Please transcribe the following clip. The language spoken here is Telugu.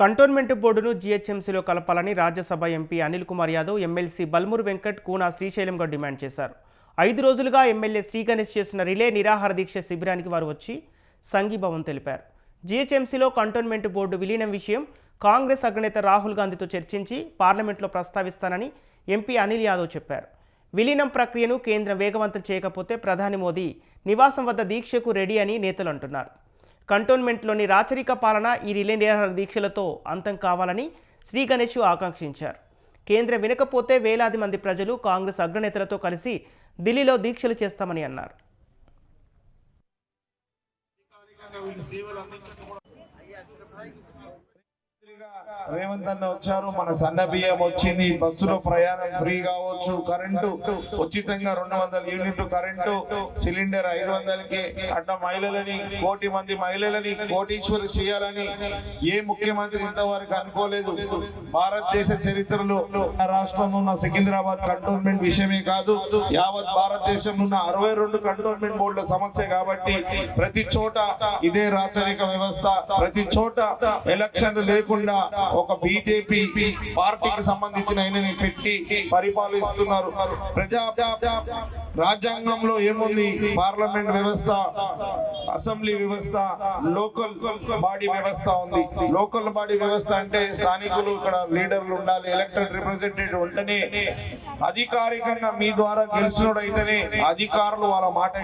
కంటోన్మెంట్ బోర్డును జీహెచ్ఎంసీలో కలపాలని రాజ్యసభ ఎంపీ అనిల్ కుమార్ యాదవ్ ఎమ్మెల్సీ బల్మూరు వెంకట్ కూనా శ్రీశైలంగా డిమాండ్ చేశారు. 5 రోజులుగా ఎమ్మెల్యే శ్రీ గణేష్ చేస్తున్న రిలే నిరాహార దీక్ష శిబిరానికి వారు వచ్చి సంఘీభావం తెలిపారు. జీహెచ్ఎంసీలో కంటోన్మెంట్ బోర్డు విలీనం విషయం కాంగ్రెస్ అగ్రనేత రాహుల్ గాంధీతో చర్చించి పార్లమెంట్లో ప్రస్తావిస్తానని ఎంపీ అనిల్ యాదవ్ చెప్పారు. విలీనం ప్రక్రియను కేంద్రం వేగవంతం చేయకపోతే ప్రధాని మోదీ నివాసం వద్ద దీక్షకు రెడీ అని నేతలు అంటున్నారు. కంటోన్మెంట్లోని రాచరిక పాలన ఈ రిలే నిరాహార దీక్షలతో అంతం కావాలని శ్రీ గణేష్ ఆకాంక్షించారు. కేంద్రం వినకపోతే వేలాది మంది ప్రజలు కాంగ్రెస్ అగ్రనేతలతో కలిసి ఢిల్లీలో దీక్షలు చేస్తామని అన్నారు. రేవంత్ అన్న వచ్చారు, మన సన్న బియ్యం వచ్చింది, బస్సులో ప్రయాణం ఫ్రీ కావచ్చు, కరెంటు ఉచితంగా 200 యూనిట్లు కరెంటు, సిలిండర్ 500కి, అట్లా మహిళలని 1 కోటి మంది మహిళలని కోటీశ్వరు చేయాలని ఏ ముఖ్యమంత్రి ఇంతవరకు అనుకోలేదు. భారతదేశ చరిత్రలో రాష్ట్రంలో ఉన్న సికింద్రాబాద్ కంటోన్మెంట్ విషయమే కాదు, యావత్ భారతదేశంలో ఉన్న 62 కంటోన్మెంట్ బోర్డుల సమస్య కాబట్టి ప్రతి చోట ఇదే రాచరిక వ్యవస్థ, ప్రతి చోట ఎలక్షన్లు లేకుండా ఒక బీజేపీ పార్టీకి సంబంధించిన ఆయనని పెట్టి పరిపాలిస్తున్నారు. రాజ్యాంగంలో ఏముంది? పార్లమెంట్ వ్యవస్థ, అసెంబ్లీ వ్యవస్థ, లోకల్ బాడీ వ్యవస్థ ఉంది. లోకల్ బాడీ వ్యవస్థ అంటే స్థానికులు, ఇక్కడ లీడర్లు ఉండాలి, ఎలక్టెడ్ రిప్రజెంటేటివ్ ఉంటేనే, అధికారికంగా మీ ద్వారా గెలిచినోడైతేనే అధికారులు వాళ్ళ మాట